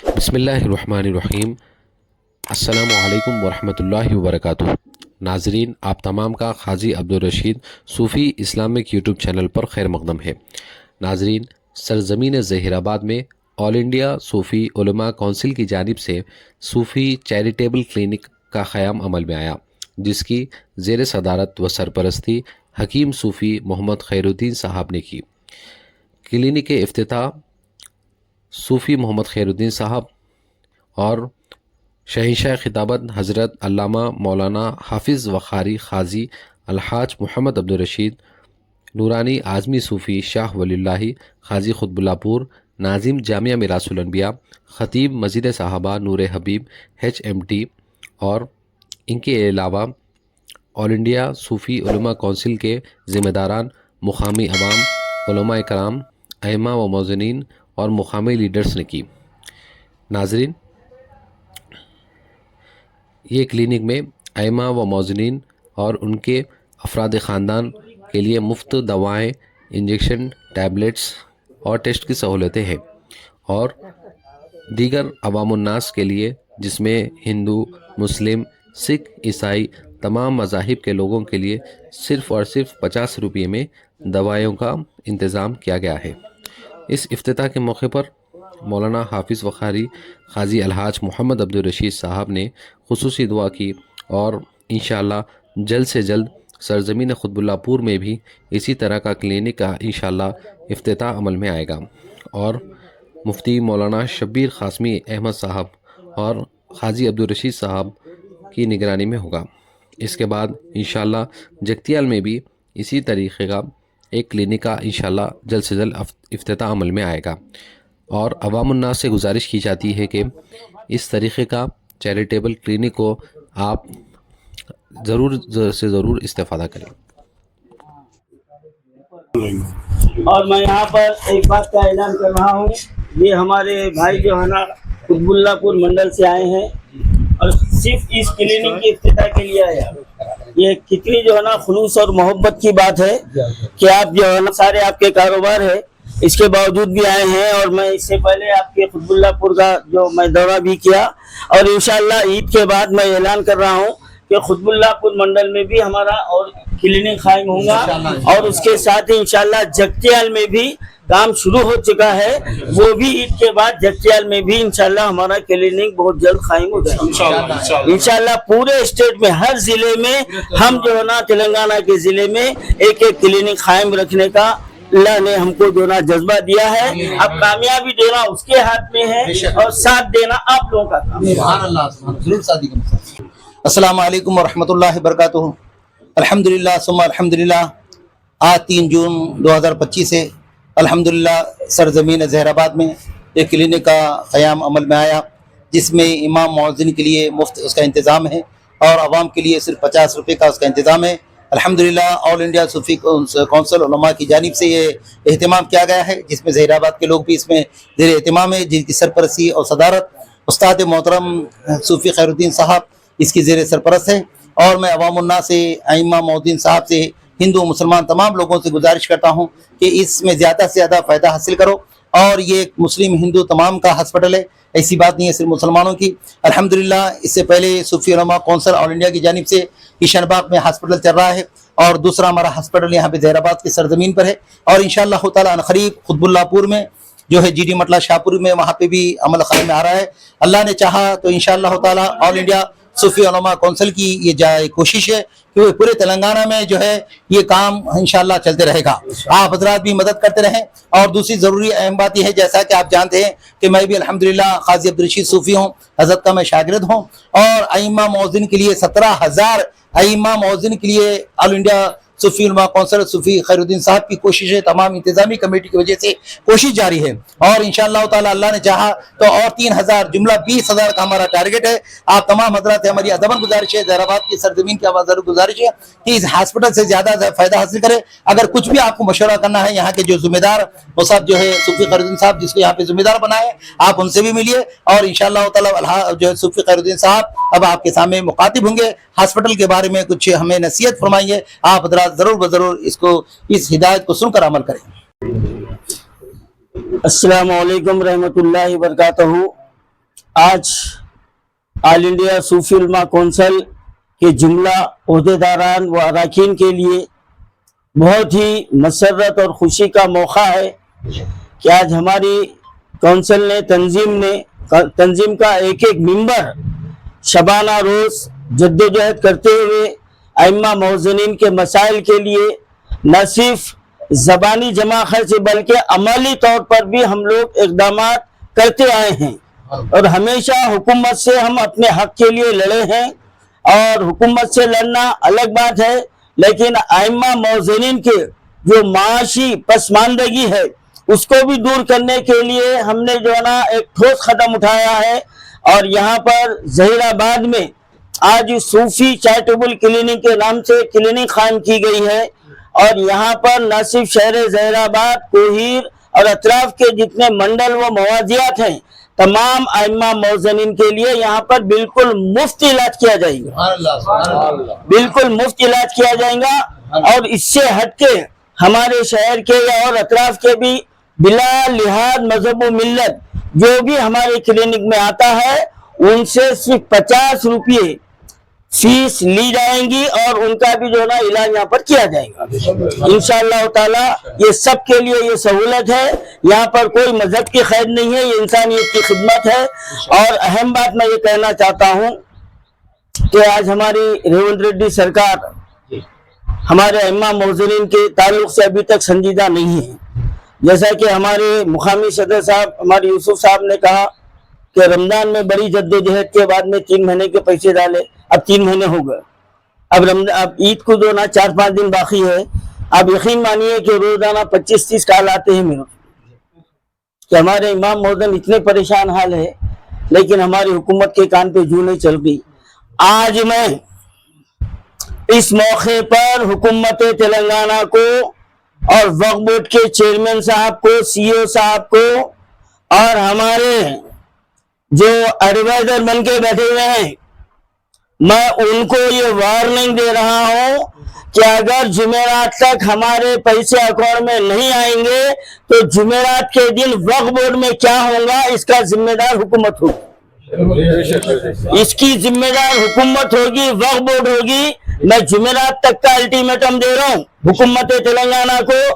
بسم اللہ الرحمن الرحیم۔ السلام علیکم ورحمۃ اللہ وبرکاتہ۔ ناظرین، آپ تمام کا قاضی عبدالرشید صوفی اسلامک یوٹیوب چینل پر خیر مقدم ہے۔ ناظرین، سرزمین ظہیر آباد میں آل انڈیا صوفی علماء کونسل کی جانب سے صوفی چیریٹیبل کلینک کا قیام عمل میں آیا، جس کی زیر صدارت و سرپرستی حکیم صوفی محمد خیر الدین صاحب نے کی۔ کلینک کے افتتاح صوفی محمد خیر الدین صاحب اور شہنشاہ خطابت حضرت علامہ مولانا حافظ وقاری قاضی الحاج محمد عبدالرشید نورانی اعظمی صوفی شاہ ولی اللہ قاضی قطب اللہ پور ناظم جامعہ میراث الانبیاء خطیب مسجد صحابہ نور حبیب HMT اور ان کے علاوہ آل انڈیا صوفی علماء کونسل کے ذمہ داران، مقامی عوام، علماء کرام، ائمہ و موذنین اور مقامی لیڈرز نے کی۔ ناظرین، یہ کلینک میں ائمہ و موذنین اور ان کے افراد خاندان کے لیے مفت دوائیں، انجیکشن، ٹیبلٹس اور ٹیسٹ کی سہولتیں ہیں، اور دیگر عوام الناس کے لیے، جس میں ہندو، مسلم، سکھ، عیسائی، تمام مذاہب کے لوگوں کے لیے صرف اور صرف 50 روپے میں دوائیوں کا انتظام کیا گیا ہے۔ اس افتتاح کے موقع پر مولانا حافظ وقاری قاضی الحاج محمد عبدالرشید صاحب نے خصوصی دعا کی، اور انشاءاللہ جلد سے جلد سرزمین قطب اللہ پور میں بھی اسی طرح کا کلینک کا انشاءاللہ افتتاح عمل میں آئے گا، اور مفتی مولانا شبیر قاسمی احمد صاحب اور قاضی عبدالرشید صاحب کی نگرانی میں ہوگا۔ اس کے بعد انشاءاللہ جگتیال میں بھی اسی طریقے کا ایک کلینک کا انشاءاللہ جلد سے جلد افتتاح عمل میں آئے گا، اور عوام الناس سے گزارش کی جاتی ہے کہ اس طریقے کا چیریٹیبل کلینک کو آپ ضرور سے ضرور استفادہ کریں۔ اور میں یہاں پر ایک بات کا اعلان کر رہا ہوں، یہ ہمارے بھائی جو ہے نا قطب اللہ پور منڈل سے آئے ہیں اور صرف اس کلینک کی افتتاح کے لیے آئے ہیں۔ یہ کتنی جو ہے نا خلوص اور محبت کی بات ہے کہ آپ جو ہے نا سارے آپ کے کاروبار ہے، اس کے باوجود بھی آئے ہیں، اور میں اس سے پہلے آپ کے قطب اللہ پور کا جو میں دورہ بھی کیا، اور انشاءاللہ عید کے بعد میں اعلان کر رہا ہوں کہ قطب اللہ پور منڈل میں بھی ہمارا اور کلینک قائم ہوگا، اور اس کے ساتھ ہی انشاءاللہ جگتیال میں بھی کام شروع ہو چکا ہے، وہ بھی عید کے بعد جگتیال میں بھی انشاءاللہ ہمارا کلینک بہت جلد قائم ہو جائے گا انشاءاللہ۔ پورے اسٹیٹ میں ہر ضلع میں ہم جو ہے نا تلنگانہ کے ضلع میں ایک ایک کلینک قائم رکھنے کا اللہ نے ہم کو جو نا جذبہ دیا ہے۔ اب کامیابی دینا اس کے ہاتھ میں ہے، اور ساتھ دینا آپ لوگوں کا کام ہے۔ السلام علیکم ورحمۃ اللہ وبرکاتہ۔ الحمدللہ ثم الحمدللہ، آج 3 جون 2025 سے الحمدللہ سرزمین ظہیر آباد میں ایک کلینک کا قیام عمل میں آیا، جس میں امام مؤذن کے لیے مفت اس کا انتظام ہے، اور عوام کے لیے صرف 50 روپے کا اس کا انتظام ہے۔ الحمدللہ آل انڈیا صوفی کونسل علماء کی جانب سے یہ اہتمام کیا گیا ہے، جس میں ظہیر آباد کے لوگ بھی اس میں زیر اہتمام ہے، جن کی سرپرستی اور صدارت استاد محترم صوفی خیر الدین صاحب اس کی زیر سرپرست ہے۔ اور میں عوام الناس سے، ائمہ مؤذن صاحب سے، ہندو مسلمان تمام لوگوں سے گزارش کرتا ہوں کہ اس میں زیادہ سے زیادہ فائدہ حاصل کرو، اور یہ مسلم ہندو تمام کا ہاسپٹل ہے، ایسی بات نہیں ہے صرف مسلمانوں کی۔ الحمدللہ اس سے پہلے صوفی علماء کونسل آل انڈیا کی جانب سے کشن باغ میں ہاسپٹل چل رہا ہے، اور دوسرا ہمارا ہاسپٹل یہاں پہ ظہیر آباد کی سرزمین پر ہے، اور انشاءاللہ تعالیٰ عنقریب قطب اللہ پور میں جو ہے GD مٹلہ شاہ پور میں وہاں پہ بھی عمل قائم میں آ رہا ہے۔ اللہ نے چاہا تو انشاءاللہ تعالیٰ آل انڈیا صوفی علماء کونسل کی یہ کوشش ہے کہ وہ پورے تلنگانہ میں جو ہے یہ کام انشاءاللہ چلتے رہے گا۔ آپ حضرات بھی مدد کرتے رہیں، اور دوسری ضروری اہم بات یہ ہے، جیسا کہ آپ جانتے ہیں کہ میں بھی الحمدللہ قاضی عبدالرشید صوفی ہوں، حضرت کا میں شاگرد ہوں، اور ائمہ مؤذن کے لیے 17,000 ائمہ مؤذن کے لیے آل انڈیا صوفی علماء کونسل صوفی خیر الدین صاحب کی کوشش ہے، تمام انتظامی کمیٹی کی وجہ سے کوشش جاری ہے، اور انشاءاللہ تعالیٰ اللہ نے چاہا تو اور 3,000 جملہ 20,000 کا ہمارا ٹارگٹ ہے۔ آپ تمام حضرات سے ہماری ادبن گزارش ہے، ظہیر آباد کی سرزمین کی آواز گزارش ہے کہ اس ہاسپٹل سے زیادہ فائدہ حاصل کرے۔ اگر کچھ بھی آپ کو مشورہ کرنا ہے، یہاں کے جو ذمہ دار وہ صاحب جو ہے صوفی خیر الدین صاحب جس کو یہاں پہ ذمہ دار بنائے، آپ ان سے بھی ملیے، اور انشاءاللہ تعالیٰ جو ہے صوفی خیر الدین صاحب اب آپ کے سامنے مخاطب ہوں گے، ہاسپٹل کے بارے میں کچھ ہمیں نصیحت فرمائیے۔ آپ حضرات ضرور بضرور اس ہدایت کو سن کر عمل کریں۔ السلام علیکم رحمۃ اللہ وبرکاتہ۔ आज ऑल इंडिया सूफी उलमा कौंसिल के जुमला ओहदेदारान व अरकान के लिए बहुत ही मसरत और खुशी का मौका है कि आज हमारी कौंसिल ने तंजीम का एक एक मेंबर शबाना रोज जद्दोजहद करते हुए अइम्मा मौज़नीन के मसाइल के लिए न सिर्फ ज़बानी जमा खर्च बल्कि अमली तौर पर भी हम लोग इक़दाम करते आए हैं और हमेशा हुकूमत से हम अपने हक के लिए लड़े हैं। और हुकूमत से लड़ना अलग बात है, लेकिन अइम्मा मौज़नीन के जो माशी पसमानदगी है उसको भी दूर करने के लिए हमने जो है ना एक ठोस कदम उठाया है। और यहाँ पर जहीराबाद में आज सूफी चैरिटेबल क्लिनिक के नाम से क्लिनिक कायम की गई है और यहाँ पर न सिर्फ शहर जहीराबाद, कोहीर और अतराफ के जितने मंडल व मवाजियात हैं तमाम अइम्मा मौज़नीन के लिए यहाँ पर बिल्कुल मुफ्त इलाज किया जाएगा, बिल्कुल मुफ्त इलाज किया जाएगा। और इससे हटके हमारे शहर के और अतराफ के भी बिला लिहाज मजहब व मिल्लत जो भी हमारे क्लिनिक में आता है उनसे सिर्फ 50 रुपये फीस ली जाएंगी और उनका भी जो ना इलाज यहाँ पर किया जाएगा इंशाअल्लाह ताला। ये सब के लिए ये सहूलत है, यहाँ पर कोई मजहब की खैर नहीं है, ये इंसानियत की खिदमत है। और अहम बात मैं ये कहना चाहता हूँ कि आज हमारी रेवंत रेड्डी सरकार हमारे अइम्मा मौज़नीन के ताल्लुक से अभी तक संजीदा नहीं है। जैसा कि हमारे मुकामी सदर साहब हमारे यूसुफ साहब ने कहा कि रमजान में बड़ी जद्दोजहद के बाद में 3 महीने के पैसे डाले, अब 3 महीने हो गए, अब ईद को जो ना 4-5 दिन बाकी है। आप यकीन मानिए कि रोजाना 25-30 कॉल आते हैं मेरे कि हमारे इमाम मौज़न इतने परेशान हाल है, लेकिन हमारी हुकूमत के कान पे जू नहीं चल गई। आज मैं इस मौके पर हुकूमत तेलंगाना को और वक्फ बोर्ड के चेयरमैन साहब को, सीईओ साहब को और हमारे जो एडवाइजर बन के बैठे हुए हैं, मैं उनको ये वार्निंग दे रहा हूं कि अगर जुमेरात तक हमारे पैसे अकाउंट में नहीं आएंगे तो जुमेरात के दिन वक्फ बोर्ड में क्या होगा इसका जिम्मेदार हुकूमत होगी, इसकी जिम्मेदार हुकूमत होगी, वक्फ बोर्ड होगी। मैं जुमेरात तक का अल्टीमेटम दे रहा हूँ हुकूमत तेलंगाना को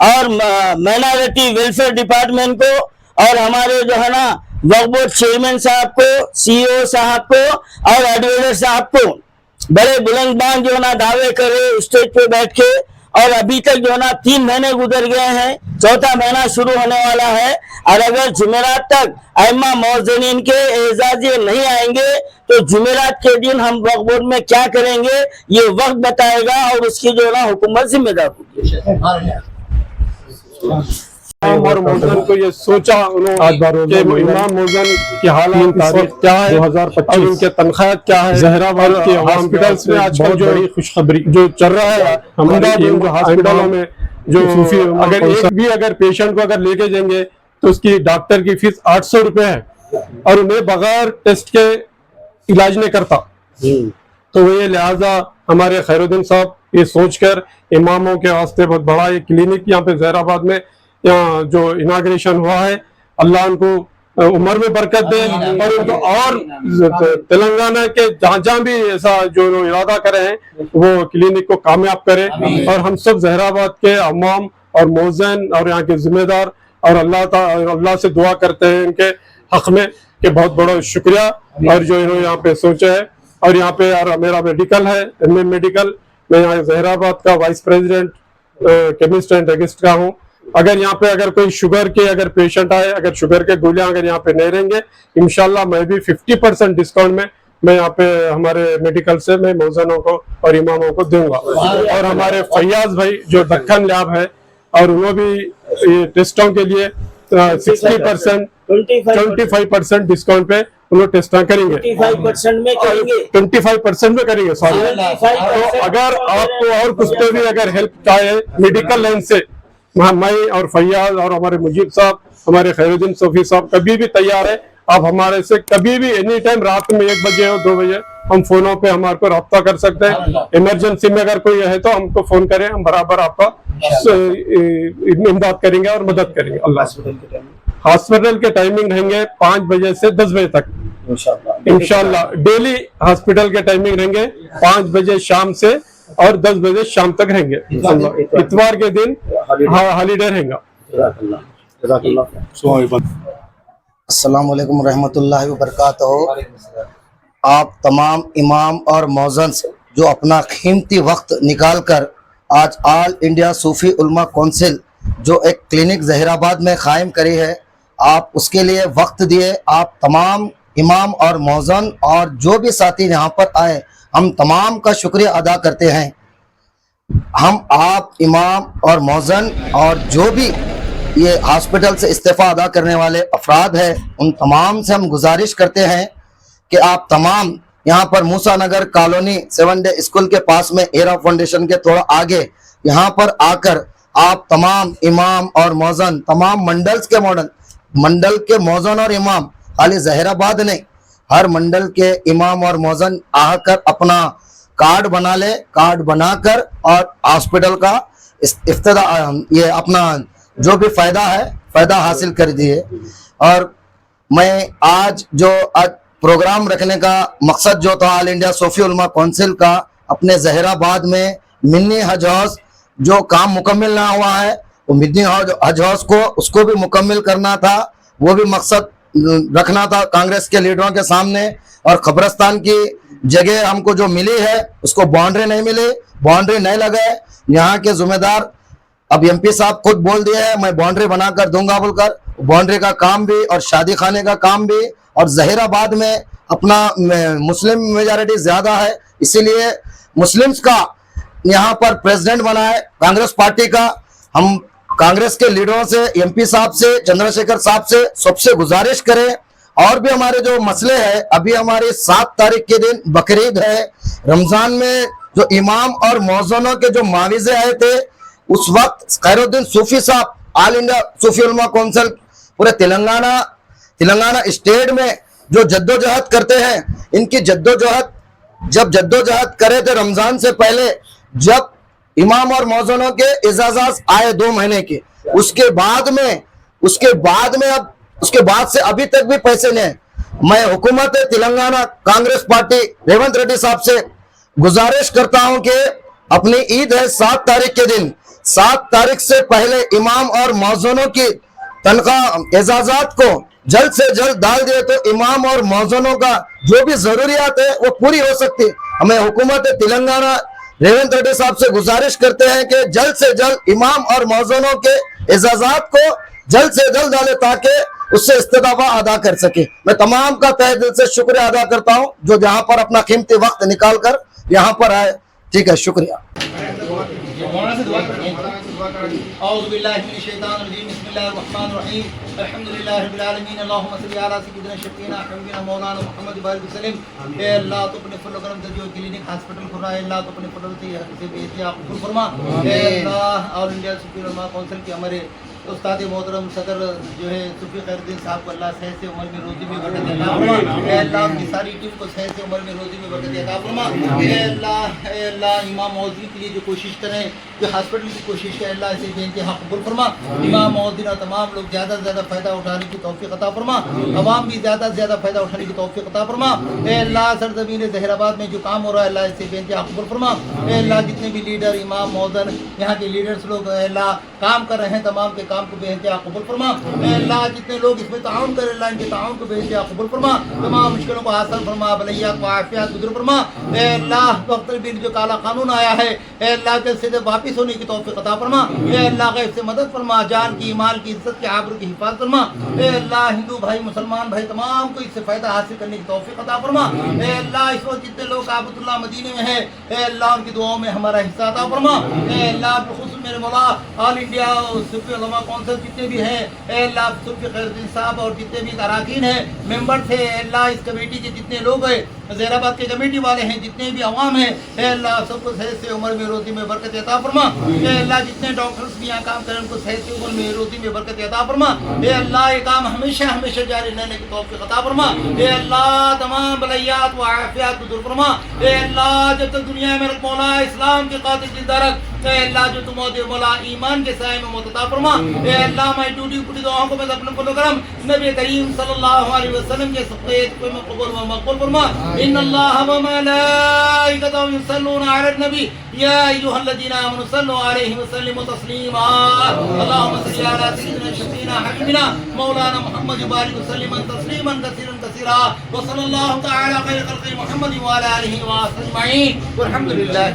और माइनॉरिटी वेलफेयर डिपार्टमेंट को और हमारे जो है ना वक्फ बोर्ड चेयरमैन साहब को, सीईओ साहब को और एडवाइजर साहब को। बड़े बुलंदबान जो ना दावे करे स्टेज पे बैठ के, और अभी तक जो ना 3 महीने गुजर गए हैं, 4था महीना शुरू होने वाला है। और अगर जुमेरात तक अइम्मा मौज़नीन के एजाज़े नहीं आएंगे तो जुमेरात के दिन हम वक्फ बोर्ड में क्या करेंगे ये वक्त बताएगा और उसकी जो ना हुकूमत जिम्मेदार होगी। और मौज़न को ये सोचा उन्होंने कि इमाम मौज़न की हालत इस वक्त क्या है, 2025 उनके तनख्वाह क्या है। जहराबाद के हॉस्पिटल्स में आजकल जो खुशखबरी जो चल रहा है हमारे हॉस्पिटलों में, जो अगर एक भी अगर पेशेंट को अगर लेके जाएंगे तो उसकी डॉक्टर की फीस 800 रुपए है और उन्हें बगैर टेस्ट के इलाज नहीं करता। तो ये लिहाजा हमारे खैरुद्दीन साहब ये सोचकर इमामों के वास्ते बहुत बड़ा ये क्लिनिक यहाँ पे जहराबाद में यहाँ जो इनाग्रेशन हुआ है, अल्लाह उनको उम्र में बरकत दे और उनको और तेलंगाना के जहाँ भी ऐसा जो इरादा करे हैं वो क्लिनिक को कामयाब करे। और हम सब जहराबाद के अवाम और मौज़न और यहाँ के जिम्मेदार और अल्लाह से दुआ करते हैं इनके हक में कि बहुत बड़ा शुक्रिया और जो इन्होंने यहाँ पे सोचा है। और यहाँ पे यार मेरा मेडिकल है MM मेडिकल, मैं यहाँ जहराबाद का vice president chemist and druggist का हूँ। अगर यहाँ पे अगर कोई शुगर के अगर पेशेंट आए, अगर शुगर के गोलियां अगर यहाँ पे नहीं रहेंगे, इंशाल्लाह मैं भी 50% डिस्काउंट में मैं यहाँ पे हमारे मेडिकल से मैं मौज़नों को और इमामों को दूंगा। और हमारे फैयाज भाई जो दक्कन लैब है और उन्होंने भी ये टेस्टों के लिए 60% 25% डिस्काउंट पे उन्होंने टेस्ट करेंगे, 25% में करेंगे, 25% में करेंगे सॉरी। तो अगर आपको और कुछ पे भी अगर हेल्प चाहिए मेडिकल लाइन से, मैं और फैयाज और हमारे मुजीब साहब, हमारे खैरुद्दीन सूफी साहब कभी भी तैयार है। आप हमारे से कभी भी एनी टाइम रात में 1 बजे और 2 बजे हम फोनों पे हमारे को रब्ता कर सकते हैं। इमरजेंसी में अगर कोई है तो हमको फोन करें, हम बराबर आपका इमदाद करेंगे और मदद करेंगे। अल्लाह। हॉस्पिटल के टाइमिंग रहेंगे 5 बजे से 10 बजे तक। इंशाल्लाह डेली हॉस्पिटल के टाइमिंग रहेंगे 5 बजे शाम से और 10 बजे शाम तक रहेंगे। इतवार के दिन हॉलीडे रहेगा। अस्सलाम वालेकुम रहमतुल्लाहि व बरकातहू। आप तमाम इमाम और मौज़न जो अपना कीमती वक्त निकाल कर आज ऑल इंडिया सूफी उलमा कौंसिल जो एक क्लिनिक जहीराबाद में क़ायम करी है, आप उसके लिए वक्त दिए। आप तमाम इमाम और मौज़न और जो भी साथी यहाँ पर आए, हम तमाम का शुक्रिया अदा करते हैं। हम आप इमाम और मौज़न और जो भी ये हॉस्पिटल से इस्तीफ़ा अदा करने वाले अफराद हैं, उन तमाम से हम गुजारिश करते हैं कि आप तमाम यहाँ पर मूसा नगर कॉलोनी 7 डे स्कूल के पास में एरा फाउंडेशन के थोड़ा आगे यहाँ पर आकर आप तमाम इमाम और मौज़न, तमाम मंडल के मौज़न और इमाम, खाली जहीराबाद नहीं, हर मंडल के इमाम और मौज़न आकर अपना कार्ड बना ले, कार्ड बनाकर और हॉस्पिटल का इफ्तिदा ये अपना जो भी फ़ायदा हासिल कर दिए। और मैं आज प्रोग्राम रखने का मकसद जो था ऑल इंडिया सूफी उलमा कौंसिल का, अपने जहीराबाद में मिनी हज हाउस जो काम मुकम्मल ना हुआ है, वो मिनी हज हाउस को उसको भी मुकम्मल करना था, वो भी मकसद रखना था कांग्रेस के लीडरों के सामने। और कब्रस्तान की जगह हमको जो मिली है उसको बाउंड्री नहीं मिली, बाउंड्री नहीं लगाए। यहाँ के जिम्मेदार अब एमपी साहब खुद बोल दिए हैं मैं बाउंड्री बनाकर दूंगा बोलकर, बाउंड्री का काम भी और शादी खाने का काम भी। और जहीराबाद में अपना मुस्लिम मेजॉरिटी ज़्यादा है, इसीलिए मुस्लिम्स का यहाँ पर प्रेसिडेंट बना है कांग्रेस पार्टी का। हम कांग्रेस के लीडरों से, एमपी साहब से, चंद्रशेखर साहब से सबसे गुजारिश करें। और भी हमारे जो मसले हैं, अभी हमारी 7 तारीख के दिन बकरीद है, रमज़ान में जो इमाम और मौज़नों के जो मुआविज़े आए थे, उस वक्त खैरुद्दीन सूफी साहब ऑल इंडिया सूफी उलमा कौंसिल पूरे तेलंगाना स्टेट में जो जद्दोजहद करते हैं, इनकी जद्दोजहद करे थे रमज़ान से पहले, जब इमाम और मौज़नों के इजाज़त आए 2 महीने के, उसके बाद से अभी तक भी पैसे नहीं। मैं हुकूमत तेलंगाना कांग्रेस पार्टी रेवंत रेड्डी साहब से गुजारिश करता हूं कि अपनी ईद है 7 तारीख के दिन, 7 तारीख से पहले इमाम और मौज़नों की तनख्वाह इजाज़त को जल्द से जल्द डाल दिए तो इमाम और मौज़नों का जो भी ज़रूरियात है वो पूरी हो सकती। हमें हुकूमत तेलंगाना रेवंत रेड्डी साहब से गुजारिश करते हैं कि जल्द से जल्द इमाम और मौज़नों के इजाज़त को जल्द से जल्द डाले ताकि उससे इस्तीफ़ा अदा कर सके। मैं तमाम का तहे दिल से शुक्रिया अदा करता हूँ जो यहाँ पर अपना कीमती वक्त निकाल कर यहाँ पर आए। ठीक है, शुक्रिया। उस्ताद मोहतरम सदर जो है सूफी खैरुद्दीन साहब को अल्लाह सेहत से उम्र में रोज़ी में बरकत अता फरमा। अल्लाह की सारी टीम को सेहत से उम्र में रोज़ी में बरकत अता फरमा। अल्लाह इमाम मौज़ूदी के लिए जो कोशिश करें, जो हॉस्पिटल की कोशिश है, अल्लाह इसे बेइंतहा कबूल फरमा। इमाम मौज़ूदी और तमाम लोग ज़्यादा से ज़्यादा फ़ायदा उठाने की तौफ़ीक़ अता फरमा। अवाम भी ज़्यादा से ज़्यादा फ़ायदा उठाने की तौफ़ीक़ अता फरमा। अल्लाह सरज़मीन ज़हीराबाद में जो काम हो रहा है, अल्लाह इसे बेइंतहा कबूल फरमा। अल्लाह जितने भी लीडर, इमाम, मौज़न, यहाँ के लीडर्स लोग अल्लाह काम कर रहे हैं, तमाम के काम को बेइंतहा कबूल फरमा। अल्लाह जितने लोग इसमें ताउन कर अल्लाह इनके ताउन को बेइंतहा कबूल फरमा। तमाम मुश्किलों को आसान फरमा, भलैया को आफियत गुजर फरमा। अल्लाह वक्त बिन जो काला कानून आया है, अल्लाह जल्द से जल्द वापिस होने की तौफीक अता फरमा। अल्लाह गैब से मदद फरमा, जान की, माल की, इज्जत की, आबरू की हिफाजत फरमा। अल्लाह हिंदू भाई, मुसलमान भाई तमाम को इससे फ़ायदा हासिल करने की तौफीक अता फरमा। अल्लाह इस वक्त जितने लोग काबतुल्लाह मदीने में है, अल्लाह उनकी दुआओं में हमारा हिस्सा अता फरमा। अल्लाह बिखुसूस मेरे मौला ऑल इंडिया सूफी उलमा कौंसिल जितने भी हैं, अल्लाह सूफी खैरुद्दीन साहब और जितने भी अरकान हैं, मेंबर थे, अल्लाह इस कमेटी के जितने लोग हैं, زہر آباد کے کمیٹی والے ہیں، جتنے بھی عوام ہیں، اے اللہ سب کو صحت سے عمر میں روزی میں برکت عطا فرما۔ اے اللہ جتنے ڈاکٹرز بھی یہاں کام کریں ان کو صحت سے عمر میں روزی میں برکت عطا فرما۔ اے اللہ یہ کام ہمیشہ ہمیشہ جاری رہنے کی توفیق عطا فرما۔ اے اللہ تمام بلائیات و عافیات کو دور فرما۔ اے اللہ جب تک دنیا میں مولا اسلام کے قاتل زندہ رکھ، اے اللہ جو تم مولا ایمان کے سائے میں موت عطا فرما۔ اے اللہ میں ٹوٹی پھوٹی دعاؤں کو میں اپنے فضل و کرم نبی کریم صلی اللہ علیہ وسلم کے صدقے میں قبول و مقبول فرما۔ ان اللہ و ملائکتہ یصلون علی النبی یا ایھا الذین آمنوا صلوا علیہ وسلموا تسلیما۔ اللهم صل علی سیدنا شفیعنا حبیبنا مولانا محمد وبارک وسلم تسلیما کثیرا کثیرا وصلی اللہ تعالی خیر خلق محمد وعلی آلہ وصحبہ اجمعین والحمد للہ۔